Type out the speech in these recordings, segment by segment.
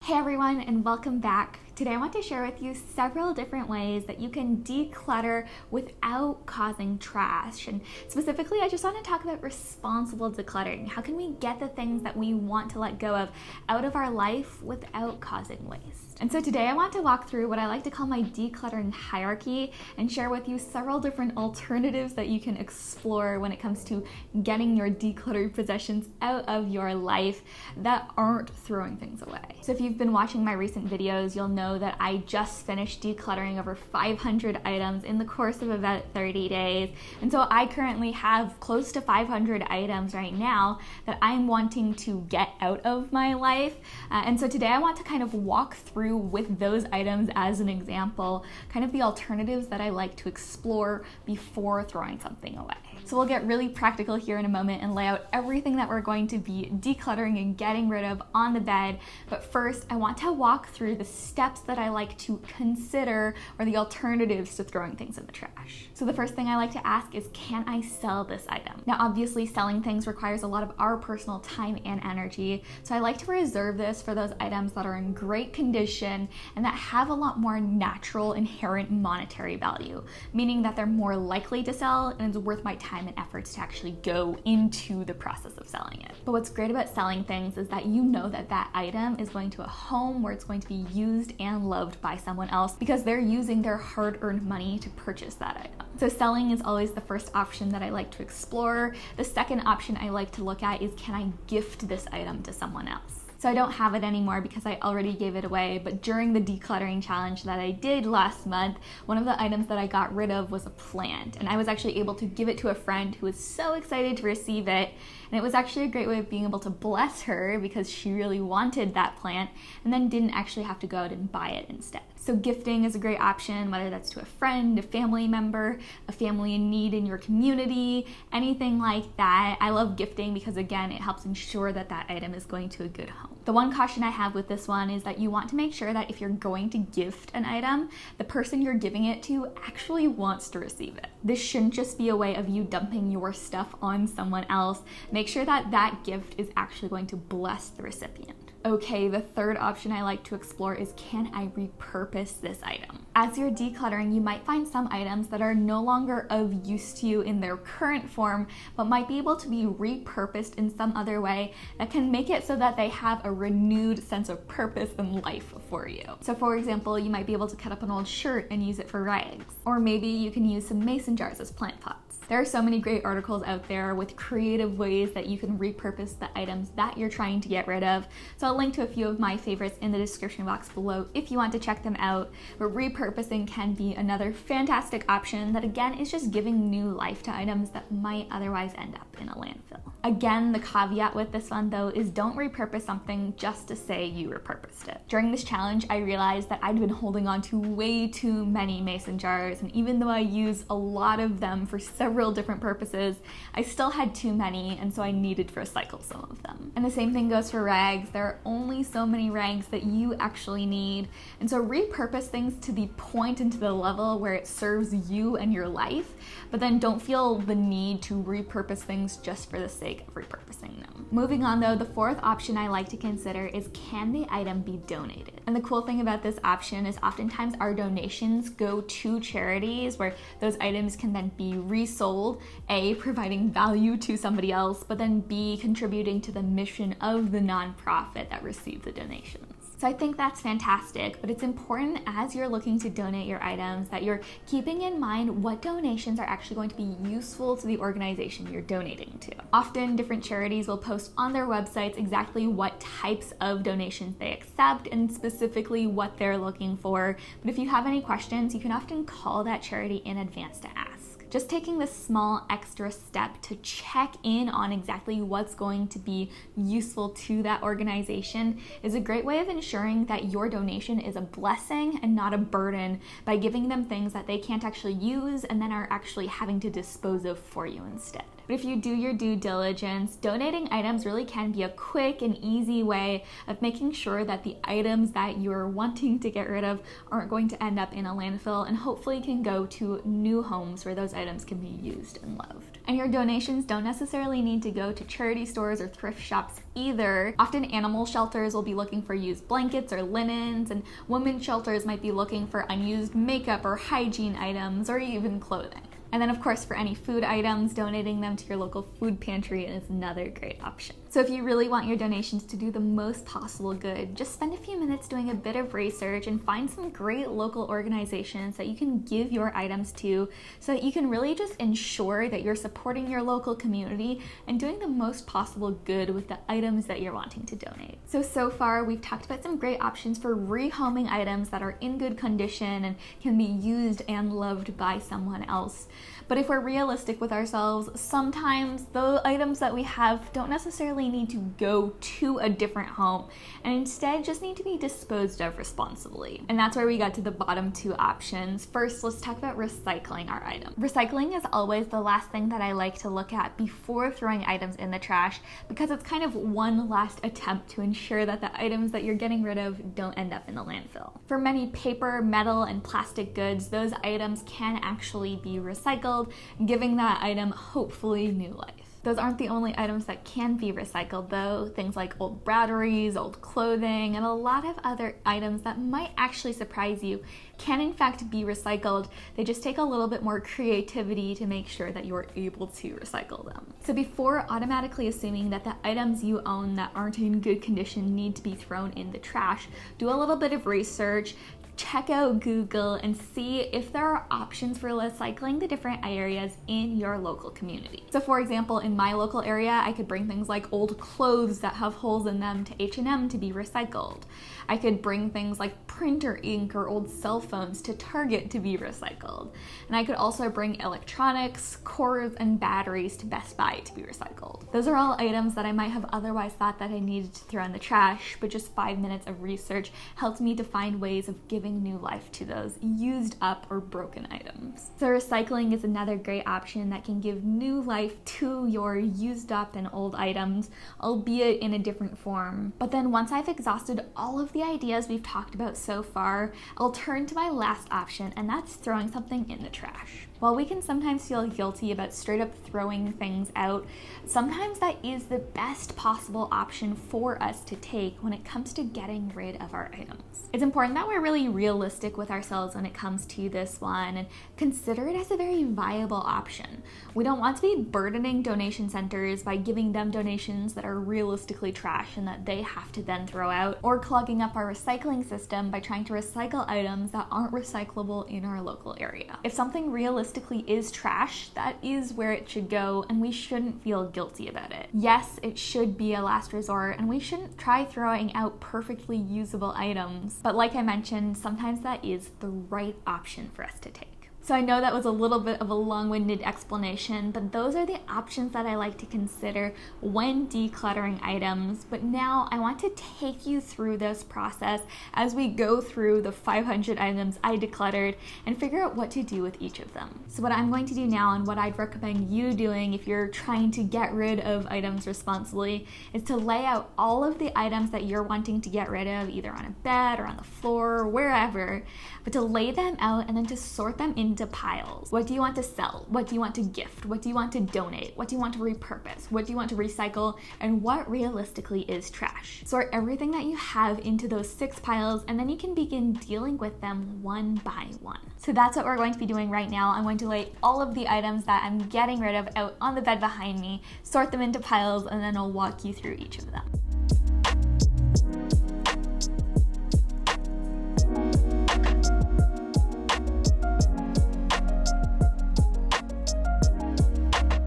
Hey everyone, and welcome back. Today I want to share with you several different ways that you can declutter without causing trash. And specifically, I just want to talk about responsible decluttering. How can we get the things that we want to let go of out of our life without causing waste? And so today I want to walk through what I like to call my decluttering hierarchy and share with you several different alternatives that you can explore when it comes to getting your decluttered possessions out of your life that aren't throwing things away. So if you've been watching my recent videos, you'll know that I just finished decluttering over 500 items in the course of about 30 days. And so I currently have close to 500 items right now that I'm wanting to get out of my life. And so today I want to kind of walk through with those items as an example, kind of the alternatives that I like to explore before throwing something away. So we'll get really practical here in a moment and lay out everything that we're going to be decluttering and getting rid of on the bed. But first, I want to walk through the steps that I like to consider or the alternatives to throwing things in the trash. So the first thing I like to ask is, can I sell this item? Now, obviously, selling things requires a lot of our personal time and energy. So I like to reserve this for those items that are in great condition and that have a lot more natural inherent monetary value, meaning that they're more likely to sell and it's worth my time and efforts to actually go into the process of selling it. But what's great about selling things is that you know that that item is going to a home where it's going to be used and loved by someone else because they're using their hard-earned money to purchase that item. So selling is always the first option that I like to explore. The second option I like to look at is, can I gift this item to someone else? So I don't have it anymore because I already gave it away, but during the decluttering challenge that I did last month, one of the items that I got rid of was a plant, and I was actually able to give it to a friend who was so excited to receive it, and it was actually a great way of being able to bless her because she really wanted that plant and then didn't actually have to go out and buy it instead. So gifting is a great option, whether that's to a friend, a family member, a family in need in your community, anything like that. I love gifting because, again, it helps ensure that that item is going to a good home. The one caution I have with this one is that you want to make sure that if you're going to gift an item, the person you're giving it to actually wants to receive it. This shouldn't just be a way of you dumping your stuff on someone else. Make sure that that gift is actually going to bless the recipient. Okay, the third option I like to explore is, can I repurpose this item? As you're decluttering, you might find some items that are no longer of use to you in their current form, but might be able to be repurposed in some other way that can make it so that they have a renewed sense of purpose and life for you. So for example, you might be able to cut up an old shirt and use it for rags, or maybe you can use some mason jars as plant pots. There are so many great articles out there with creative ways that you can repurpose the items that you're trying to get rid of. So I'll link to a few of my favorites in the description box below if you want to check them out. But repurposing can be another fantastic option that, again, is just giving new life to items that might otherwise end up in a landfill. Again, the caveat with this one though is, don't repurpose something just to say you repurposed it. During this challenge, I realized that I'd been holding on to way too many mason jars, and even though I use a lot of them for several different purposes, I still had too many, and so I needed to recycle some of them. And the same thing goes for rags. There are only so many rags that you actually need, and so repurpose things to the point and to the level where it serves you and your life, but then don't feel the need to repurpose things just for the sake of repurposing them. Moving on though, the fourth option I like to consider is, can the item be donated? And the cool thing about this option is oftentimes our donations go to charities where those items can then be resold, A, providing value to somebody else, but then B, contributing to the mission of the nonprofit that received the donations. So I think that's fantastic, but it's important as you're looking to donate your items that you're keeping in mind what donations are actually going to be useful to the organization you're donating to. Often different charities will post on their websites exactly what types of donations they accept and specifically what they're looking for. But if you have any questions, you can often call that charity in advance to ask. Just taking this small extra step to check in on exactly what's going to be useful to that organization is a great way of ensuring that your donation is a blessing and not a burden by giving them things that they can't actually use and then are actually having to dispose of for you instead. But if you do your due diligence, donating items really can be a quick and easy way of making sure that the items that you're wanting to get rid of aren't going to end up in a landfill and hopefully can go to new homes where those items can be used and loved. And your donations don't necessarily need to go to charity stores or thrift shops either. Often animal shelters will be looking for used blankets or linens, and women's shelters might be looking for unused makeup or hygiene items or even clothing. And then of course for any food items, donating them to your local food pantry is another great option. So if you really want your donations to do the most possible good, just spend a few minutes doing a bit of research and find some great local organizations that you can give your items to so that you can really just ensure that you're supporting your local community and doing the most possible good with the items that you're wanting to donate. So far we've talked about some great options for rehoming items that are in good condition and can be used and loved by someone else. But if we're realistic with ourselves, sometimes the items that we have don't necessarily need to go to a different home and instead just need to be disposed of responsibly. And that's where we got to the bottom two options. First, let's talk about recycling our item. Recycling is always the last thing that I like to look at before throwing items in the trash because it's kind of one last attempt to ensure that the items that you're getting rid of don't end up in the landfill. For many paper, metal, and plastic goods, those items can actually be recycled, giving that item hopefully new life. Those aren't the only items that can be recycled though. Things like old batteries, old clothing, and a lot of other items that might actually surprise you can in fact be recycled. They just take a little bit more creativity to make sure that you're able to recycle them. So before automatically assuming that the items you own that aren't in good condition need to be thrown in the trash, do a little bit of research. Check out Google and see if there are options for recycling the different areas in your local community. So for example, in my local area, I could bring things like old clothes that have holes in them to H&M to be recycled. I could bring things like printer ink or old cell phones to Target to be recycled. And I could also bring electronics, cords, and batteries to Best Buy to be recycled. Those are all items that I might have otherwise thought that I needed to throw in the trash, but just 5 minutes of research helped me to find ways of giving new life to those used up or broken items. So recycling is another great option that can give new life to your used up and old items, albeit in a different form. But then once I've exhausted all of the ideas we've talked about so far, I'll turn to my last option, and that's throwing something in the trash. While we can sometimes feel guilty about straight up throwing things out, sometimes that is the best possible option for us to take when it comes to getting rid of our items. It's important that we're really realistic with ourselves when it comes to this one and consider it as a very viable option. We don't want to be burdening donation centers by giving them donations that are realistically trash and that they have to then throw out, or clogging up our recycling system by trying to recycle items that aren't recyclable in our local area. If something realistically is trash, that is where it should go, and we shouldn't feel guilty about it. Yes, it should be a last resort, and we shouldn't try throwing out perfectly usable items, but like I mentioned, sometimes that is the right option for us to take. So I know that was a little bit of a long-winded explanation, but those are the options that I like to consider when decluttering items. But now I want to take you through this process as we go through the 500 items I decluttered and figure out what to do with each of them. So what I'm going to do now, and what I'd recommend you doing if you're trying to get rid of items responsibly, is to lay out all of the items that you're wanting to get rid of, either on a bed or on the floor or wherever, but to lay them out and then to sort them into piles. What do you want to sell? What do you want to gift? What do you want to donate? What do you want to repurpose? What do you want to recycle? And what realistically is trash? Sort everything that you have into those 6 piles, and then you can begin dealing with them one by one. So that's what we're going to be doing right now. I'm going to lay all of the items that I'm getting rid of out on the bed behind me, sort them into piles, and then I'll walk you through each of them.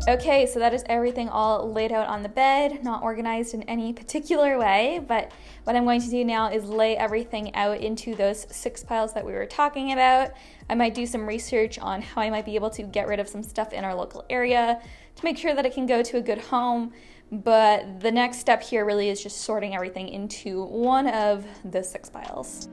Okay, so that is everything all laid out on the bed, not organized in any particular way, but what I'm going to do now is lay everything out into those 6 piles that we were talking about. I might do some research on how I might be able to get rid of some stuff in our local area to make sure that it can go to a good home, but the next step here really is just sorting everything into one of the 6 piles.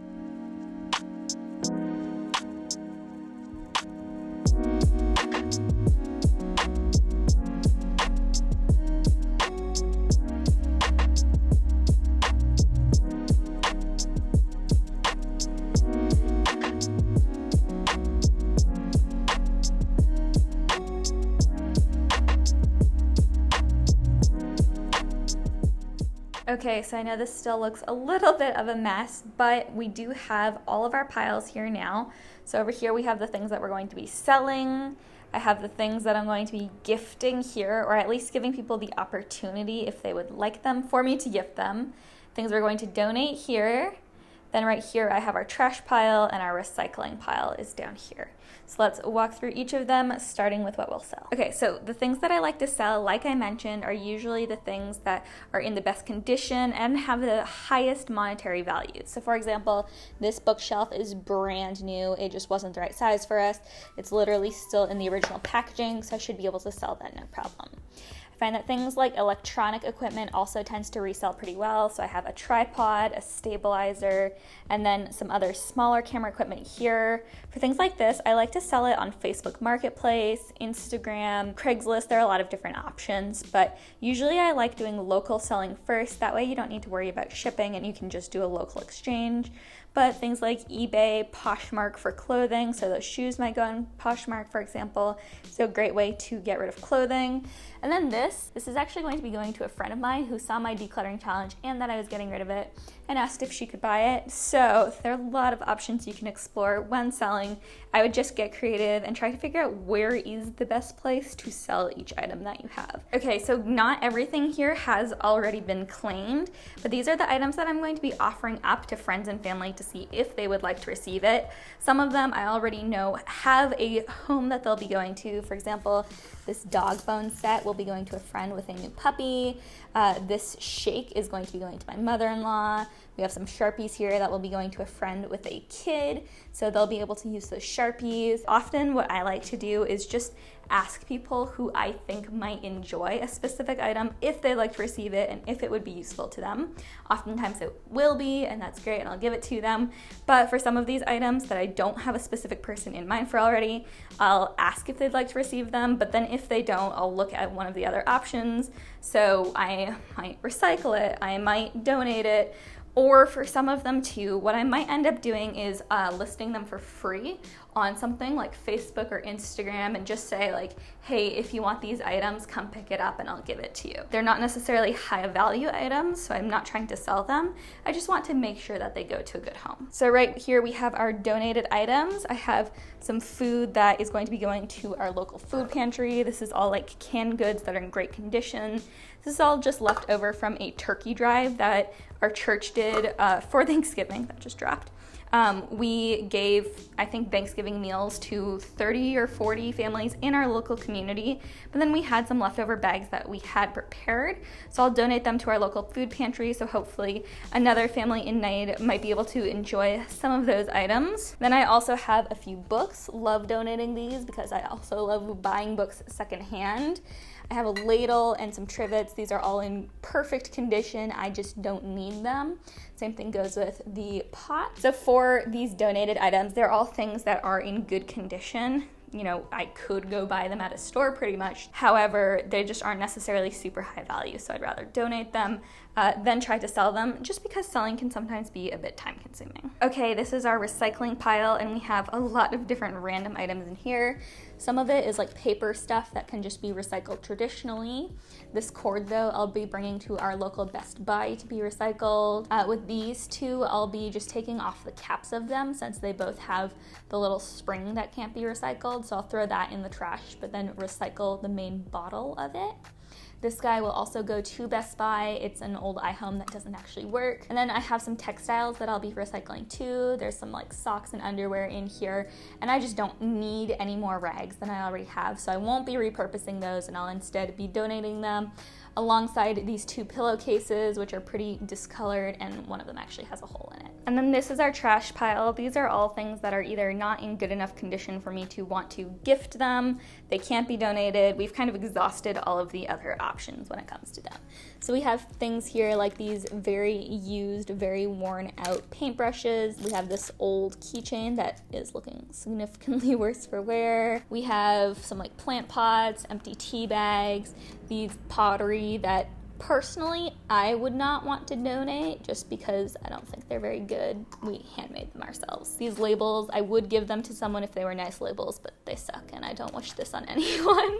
Okay, so I know this still looks a little bit of a mess, but we do have all of our piles here now. So over here we have the things that we're going to be selling. I have the things that I'm going to be gifting here, or at least giving people the opportunity if they would like them for me to gift them. Things we're going to donate here. Then right here I have our trash pile, and our recycling pile is down here. So let's walk through each of them, starting with what we'll sell. Okay, so the things that I like to sell, like I mentioned, are usually the things that are in the best condition and have the highest monetary value. So for example, this bookshelf is brand new. It just wasn't the right size for us. It's literally still in the original packaging, so I should be able to sell that no problem. I find that things like electronic equipment also tends to resell pretty well. So I have a tripod, a stabilizer, and then some other smaller camera equipment here. For things like this, I like to sell it on Facebook Marketplace, Instagram, Craigslist. There are a lot of different options, but usually I like doing local selling first. That way you don't need to worry about shipping and you can just do a local exchange. But things like eBay, Poshmark for clothing, so those shoes might go on Poshmark, for example. So a great way to get rid of clothing. And then this is actually going to be going to a friend of mine who saw my decluttering challenge and that I was getting rid of it and asked if she could buy it. So there are a lot of options you can explore when selling. I would just get creative and try to figure out where is the best place to sell each item that you have. Okay, so not everything here has already been claimed, but these are the items that I'm going to be offering up to friends and family to see if they would like to receive it. Some of them I already know have a home that they'll be going to. For example, this dog bone set will be going to a friend with a new puppy. This shake is going to be going to my mother-in-law. We have some Sharpies here that will be going to a friend with a kid, so they'll be able to use those Sharpies. Often what I like to do is just ask people who I think might enjoy a specific item if they'd like to receive it and if it would be useful to them. Oftentimes it will be, and that's great, and I'll give it to them. But for some of these items that I don't have a specific person in mind for already, I'll ask if they'd like to receive them, but then if they don't, I'll look at one of the other options. So I might recycle it, I might donate it, or for some of them too, what I might end up doing is listing them for free on something like Facebook or Instagram and just say like, hey, if you want these items, come pick it up and I'll give it to you. They're not necessarily high value items, so I'm not trying to sell them. I just want to make sure that they go to a good home. So right here we have our donated items. I have some food that is going to be going to our local food pantry. This is all like canned goods that are in great condition. This is all just left over from a turkey drive that our church did for Thanksgiving that just dropped. We gave, I think, Thanksgiving meals to 30 or 40 families in our local community, but then we had some leftover bags that we had prepared, so I'll donate them to our local food pantry, so hopefully another family in need might be able to enjoy some of those items. Then I also have a few books. Love donating these because I also love buying books secondhand. I have a ladle and some trivets. These are all in perfect condition. I just don't need them. Same thing goes with the pot. So for these donated items, they're all things that are in good condition. You know, I could go buy them at a store pretty much. However, they just aren't necessarily super high value, so I'd rather donate them than try to sell them, just because selling can sometimes be a bit time consuming. Okay, this is our recycling pile, and we have a lot of different random items in here. Some of it is like paper stuff that can just be recycled traditionally. This cord though, I'll be bringing to our local Best Buy to be recycled. With these two, I'll be just taking off the caps of them since they both have the little spring that can't be recycled. So I'll throw that in the trash, but then recycle the main bottle of it. This guy will also go to Best Buy. It's an old iHome that doesn't actually work. And then I have some textiles that I'll be recycling too. There's some like socks and underwear in here, and I just don't need any more rags than I already have, so I won't be repurposing those, and I'll instead be donating them alongside these two pillowcases, which are pretty discolored, and one of them actually has a hole in it. And then this is our trash pile. These are all things that are either not in good enough condition for me to want to gift them, they can't be donated. We've kind of exhausted all of the other options when it comes to them. So we have things here like these very used, very worn out paintbrushes. We have this old keychain that is looking significantly worse for wear. We have some like plant pots, empty tea bags, these pottery that personally I would not want to donate just because I don't think they're very good. We handmade them ourselves. These labels, I would give them to someone if they were nice labels, but they suck and I don't wish this on anyone.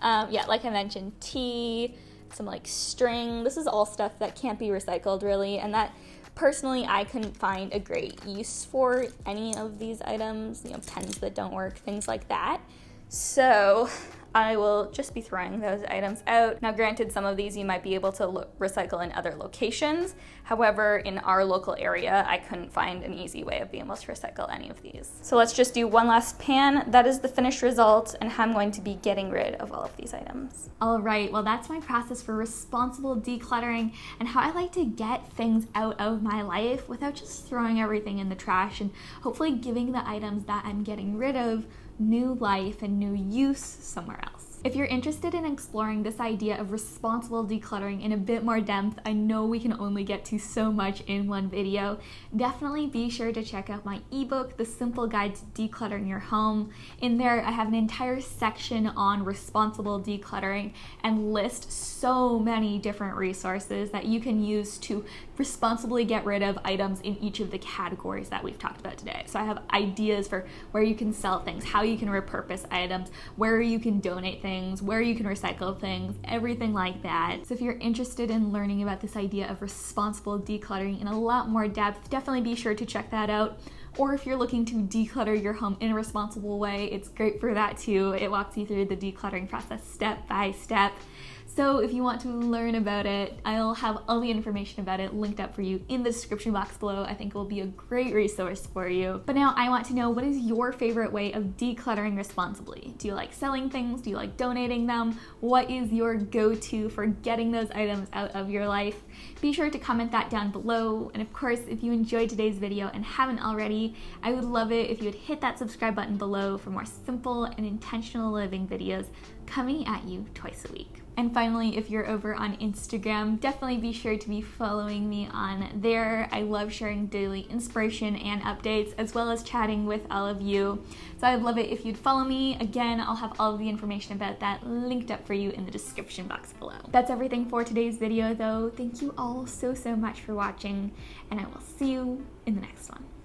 Yeah, like I mentioned, tea, some like string. This is all stuff that can't be recycled really, and that personally I couldn't find a great use for any of these items, you know, pens that don't work, things like that. So I will just be throwing those items out. Now granted, some of these you might be able to recycle in other locations. However, in our local area, I couldn't find an easy way of being able to recycle any of these. So let's just do one last pan. That is the finished result and how I'm going to be getting rid of all of these items. All right, well that's my process for responsible decluttering and how I like to get things out of my life without just throwing everything in the trash, and hopefully giving the items that I'm getting rid of new life and new use somewhere else. If you're interested in exploring this idea of responsible decluttering in a bit more depth, I know we can only get to so much in one video, definitely be sure to check out my ebook, The Simple Guide to Decluttering Your Home. In there, I have an entire section on responsible decluttering and list so many different resources that you can use to responsibly get rid of items in each of the categories that we've talked about today. So I have ideas for where you can sell things, how you can repurpose items, where you can donate things, where you can recycle things, everything like that. So if you're interested in learning about this idea of responsible decluttering in a lot more depth, definitely be sure to check that out. Or if you're looking to declutter your home in a responsible way, it's great for that too. It walks you through the decluttering process step by step. So if you want to learn about it, I'll have all the information about it linked up for you in the description box below. I think it will be a great resource for you. But now I want to know, what is your favorite way of decluttering responsibly? Do you like selling things? Do you like donating them? What is your go-to for getting those items out of your life? Be sure to comment that down below. And of course, if you enjoyed today's video and haven't already, I would love it if you would hit that subscribe button below for more simple and intentional living videos coming at you twice a week. And finally, if you're over on Instagram, definitely be sure to be following me on there. I love sharing daily inspiration and updates, as well as chatting with all of you. So I'd love it if you'd follow me. Again, I'll have all of the information about that linked up for you in the description box below. That's everything for today's video though. Thank you all so much for watching, and I will see you in the next one.